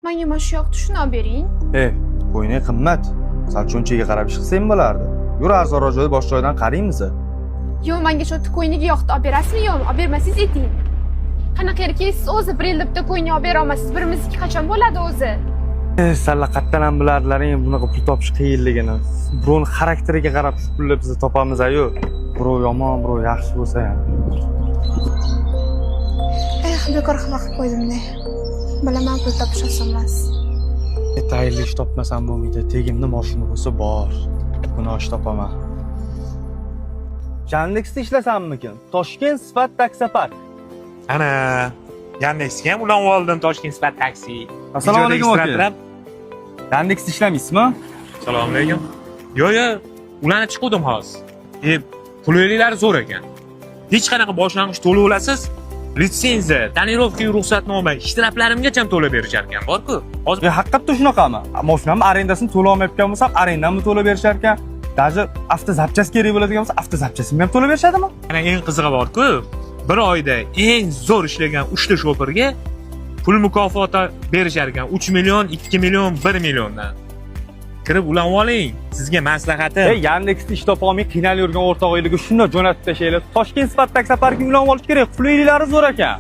Menga mana shu yoqni shuni olib bering. Qo'yning qimmat. Sal cho'nchagiga qarab ish qilsang bo'lardi. Yur arzonroq joyda boshqa joydan qaraymiz. Yo, menga shu qo'yniga yoqni olib berasizmi yo? Olib bermasangiz ayting. Qanaqa erkaksiz o'zi bir yilda bitta qo'yni olib bera olmaysiz. Birimizniki qachon bo'ladi o'zi? Salla qayerdan ham biladilaring bunaqa pul topish qiyinligini. Birovni xarakteriga qarab shu pulni biz topamiz ayo. Birov yomon, birov yaxshi bo'lsa ham. Bekor xafa qilib qo'ydim-da. Bilaman pul topish oson emas. Tayinli ish topmasam bo'lmaydi. Tegimni mashina bo'lsa bor. Buni ish topaman. Yandexda ishlasammikin? Toshkent Sifat taksopark. Ana, Yandexga ham ulanib oldim Toshkent Sifat taksi. Assalomu alaykum aka. Yandexda ishlamaysizmi? Assalomu alaykum. Yo, ulanib chiqdim hozir. Pullarilar zo'r ekan. Hech qanaqa boshlang'ich to'lov olasiz. Litsenziya, tonirovka ruxsatnoma, ishtiroblarimgacha to'lab berishar ekan, bor-ku. Hozir Haqiqatda shunaqami? Mashinamni arendasini to'lay olmayotgan bo'lsam, arendamni to'lab berishar ekan. Даже avtozapchasi kerak bo'ladigan bo'lsa, avtozapchasini ham to'lab berishadimi? ana eng qizig'i bor-ku. Bir oyda eng zo'r ishlagan 3 ta shoferga pul mukofoti berishar ekan. 3 million, 2 million, 1 milliondan. Kirib ulanib oling. Sizga maslahatim. Yandexda ish topa olmay qiynalib yurgan o'rtog'ingizga shunday jo'natib tashlaylar. Toshkent Sifat taksoparkiga ulanib olish kerak. Qulayliklari zo'r ekan.